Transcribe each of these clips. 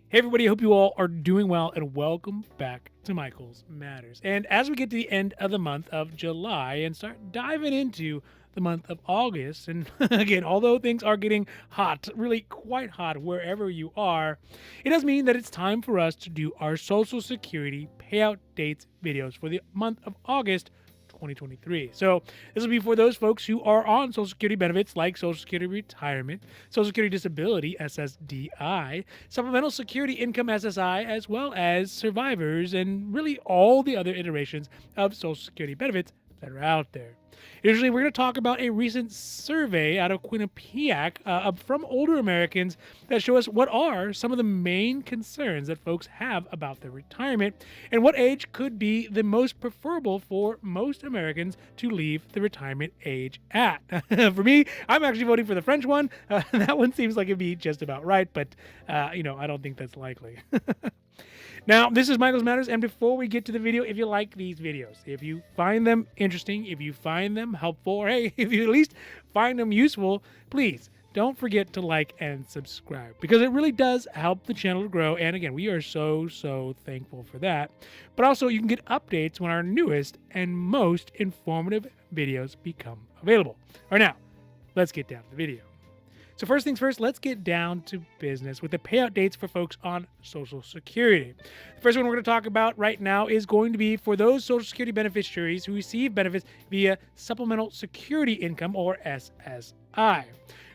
Hey everybody, I hope you all are doing well and welcome back to Michael's Matters. And as we get to the end of the month of July and start diving into the month of August, and again, although things are getting hot, really quite hot wherever you are, it does mean that it's time for us to do our Social Security payout dates videos for the month of August 2023. So this will be for those folks who are on Social Security benefits like Social Security Retirement, Social Security Disability SSDI, Supplemental Security Income SSI, as well as survivors and really all the other iterations of Social Security benefits that are out there. Usually, we're going to talk about a recent survey out of Quinnipiac from older Americans that show us what are some of the main concerns that folks have about their retirement and what age could be the most preferable for most Americans to leave the retirement age at. For me, I'm actually voting for the French one. That one seems like it'd be just about right, but I don't think that's likely. Now, this is Michael's Matters, and before we get to the video, if you like these videos, if you find them interesting, if you find them helpful, or hey, if you at least find them useful, please don't forget to like and subscribe because it really does help the channel to grow. And again, we are so thankful for that. But also, you can get updates when our newest and most informative videos become available. All right, now, let's get down to the video. So first things first, let's get down to business with the payout dates for folks on Social Security. The first one we're going to talk about right now is going to be for those Social Security beneficiaries who receive benefits via Supplemental Security Income, or SSI.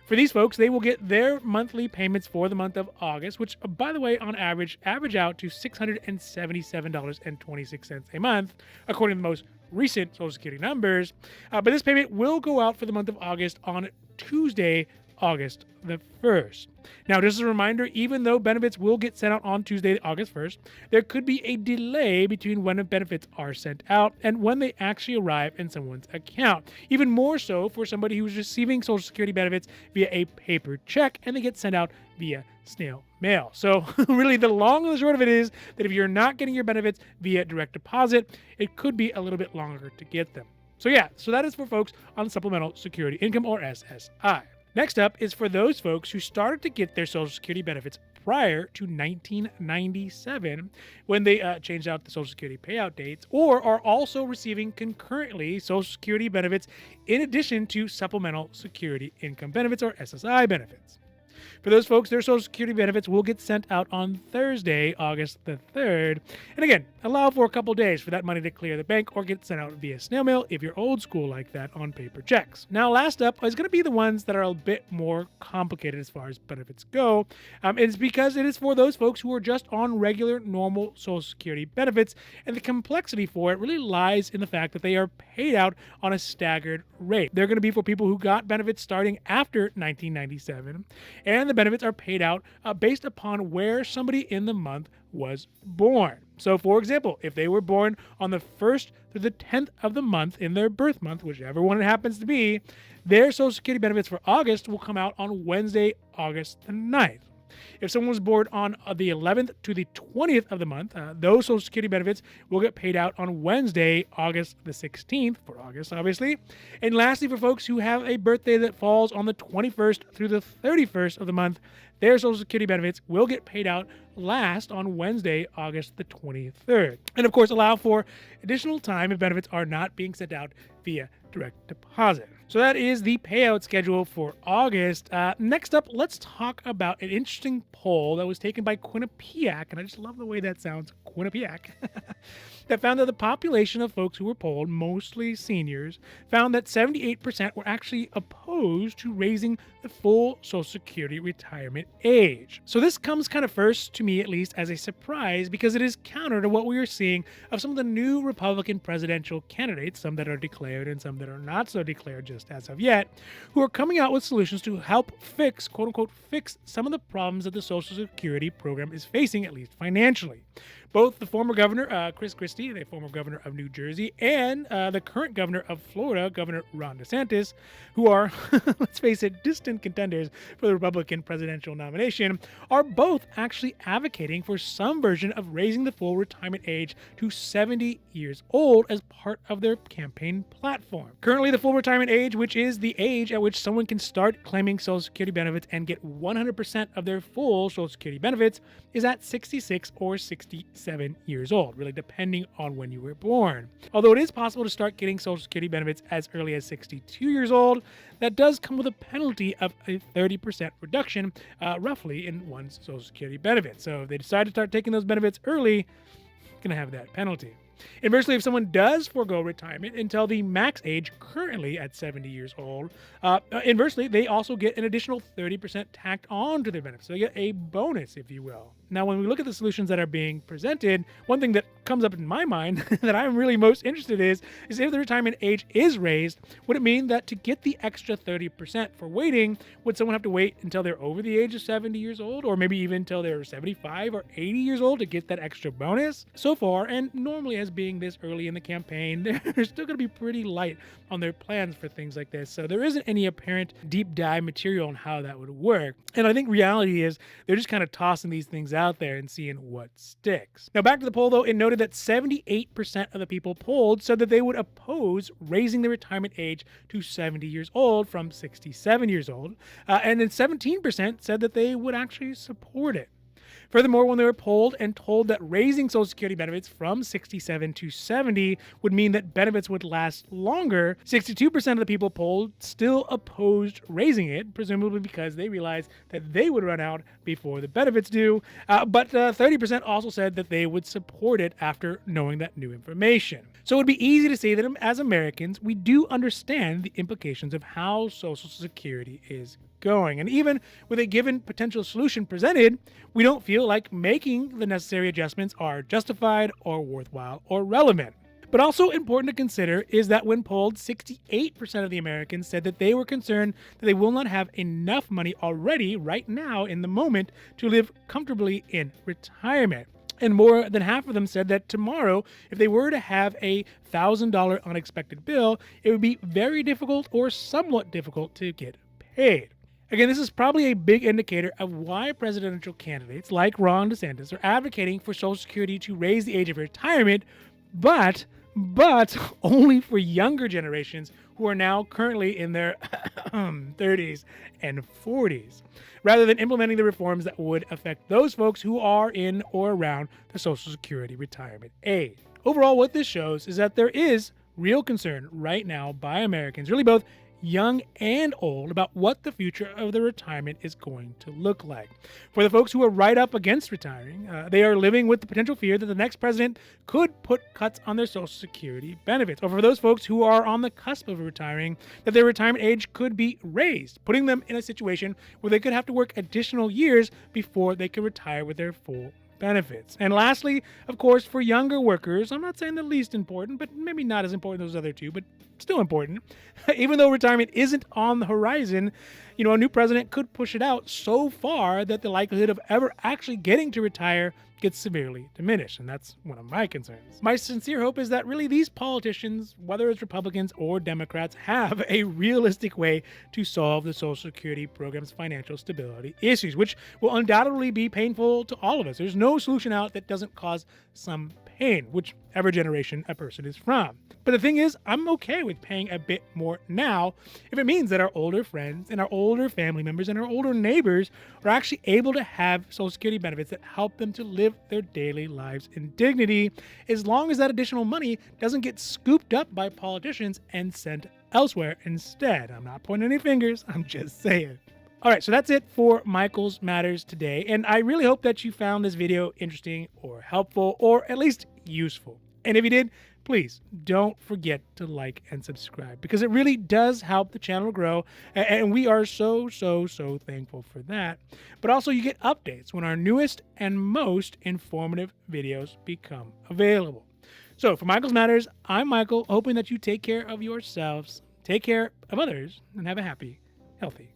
For these folks, they will get their monthly payments for the month of August, which, by the way, on average out to $677.26 a month, according to the most recent Social Security numbers. But this payment will go out for the month of August on Tuesday, August the 1st. Now, just as a reminder, even though benefits will get sent out on Tuesday, August 1st, there could be a delay between when the benefits are sent out and when they actually arrive in someone's account. Even more so for somebody who's receiving Social Security benefits via a paper check and they get sent out via snail mail. So really the long and the short of it is that if you're not getting your benefits via direct deposit, it could be a little bit longer to get them. So that is for folks on Supplemental Security Income, or SSI. Next up is for those folks who started to get their Social Security benefits prior to 1997 when they changed out the Social Security payout dates, or are also receiving concurrently Social Security benefits in addition to Supplemental Security Income benefits, or SSI benefits. For those folks, their Social Security benefits will get sent out on Thursday, August the 3rd. And again, allow for a couple days for that money to clear the bank or get sent out via snail mail if you're old school like that on paper checks. Now, last up is going to be the ones that are a bit more complicated as far as benefits go. It's because it is for those folks who are just on regular, normal Social Security benefits. And the complexity for it really lies in the fact that they are paid out on a staggered rate. They're going to be for people who got benefits starting after 1997. And the benefits are paid out based upon where somebody in the month was born. So, for example, if they were born on the 1st through the 10th of the month in their birth month, whichever one it happens to be, their Social Security benefits for August will come out on Wednesday, August the 9th. If someone was born on the 11th to the 20th of the month, those Social Security benefits will get paid out on Wednesday, August the 16th, for August, obviously. And lastly, for folks who have a birthday that falls on the 21st through the 31st of the month, their Social Security benefits will get paid out last on Wednesday, August the 23rd. And of course, allow for additional time if benefits are not being sent out via direct deposit. So that is the payout schedule for August. Next up, let's talk about an interesting poll that was taken by Quinnipiac, and I just love the way that sounds, Quinnipiac, that found that the population of folks who were polled, mostly seniors, found that 78% were actually opposed to raising the full Social Security retirement age. So this comes kind of first, to me at least, as a surprise because it is counter to what we are seeing of some of the new Republican presidential candidates, some that are declared and some that are not so declared just as of yet, who are coming out with solutions to help fix, quote unquote, fix some of the problems that the Social Security program is facing, at least financially. Both the former governor, Chris Christie, the former governor of New Jersey, and the current governor of Florida, Governor Ron DeSantis, who are, let's face it, distant contenders for the Republican presidential nomination, are both actually advocating for some version of raising the full retirement age to 70 years old as part of their campaign platform. Currently, the full retirement age, which is the age at which someone can start claiming Social Security benefits and get 100% of their full Social Security benefits, is at 66 or 67 years old, really depending on when you were born. Although it is possible to start getting Social Security benefits as early as 62 years old, that does come with a penalty of a 30% reduction, roughly, in one's Social Security benefits. So if they decide to start taking those benefits early, going to have that penalty. Inversely, if someone does forego retirement until the max age, currently at 70 years old, inversely, they also get an additional 30% tacked on to their benefits. So they get a bonus, if you will. Now, when we look at the solutions that are being presented, one thing that comes up in my mind that I'm really most interested in is if the retirement age is raised, would it mean that to get the extra 30% for waiting, would someone have to wait until they're over the age of 70 years old, or maybe even until they're 75 or 80 years old to get that extra bonus? So far, and normally as being this early in the campaign, they're still going to be pretty light on their plans for things like this. So there isn't any apparent deep dive material on how that would work. And I think reality is they're just kind of tossing these things out there and seeing what sticks. Now, back to the poll, though, it noted that 78% of the people polled said that they would oppose raising the retirement age to 70 years old from 67 years old. And then 17% said that they would actually support it. Furthermore, when they were polled and told that raising Social Security benefits from 67 to 70 would mean that benefits would last longer, 62% of the people polled still opposed raising it, presumably because they realized that they would run out before the benefits do. But 30% also said that they would support it after knowing that new information. So it would be easy to see that as Americans, we do understand the implications of how Social Security is going. And even with a given potential solution presented, we don't feel like making the necessary adjustments are justified or worthwhile or relevant. But also important to consider is that when polled, 68% of the Americans said that they were concerned that they will not have enough money already right now in the moment to live comfortably in retirement. And more than half of them said that tomorrow, if they were to have a $1,000 unexpected bill, it would be very difficult or somewhat difficult to get paid. Again, this is probably a big indicator of why presidential candidates like Ron DeSantis are advocating for Social Security to raise the age of retirement, but only for younger generations who are now currently in their 30s and 40s, rather than implementing the reforms that would affect those folks who are in or around the Social Security retirement age. Overall, what this shows is that there is real concern right now by Americans, really both young and old, about what the future of the retirement is going to look like. For the folks who are right up against retiring, they are living with the potential fear that the next president could put cuts on their Social Security benefits. Or for those folks who are on the cusp of retiring, that their retirement age could be raised, putting them in a situation where they could have to work additional years before they could retire with their full benefits. And lastly, of course, for younger workers, I'm not saying the least important, but maybe not as important as those other two, but still important. Even though retirement isn't on the horizon, a new president could push it out so far that the likelihood of ever actually getting to retire gets severely diminished. And that's one of my concerns. My sincere hope is that really these politicians, whether it's Republicans or Democrats, have a realistic way to solve the Social Security program's financial stability issues, which will undoubtedly be painful to all of us. There's no solution out that doesn't cause some pain, whichever generation a person is from. But the thing is, I'm okay with paying a bit more now if it means that our older friends and our older family members and our older neighbors are actually able to have Social Security benefits that help them to live their daily lives in dignity, as long as that additional money doesn't get scooped up by politicians and sent elsewhere instead. I'm not pointing any fingers, I'm just saying. All right, so that's it for Michael's Matters today, and I really hope that you found this video interesting or helpful or at least useful. And if you did, please don't forget to like and subscribe, because it really does help the channel grow, and we are so thankful for that. But also you get updates when our newest and most informative videos become available. So for Michael's Matters, I'm Michael, hoping that you take care of yourselves, take care of others, and have a happy, healthy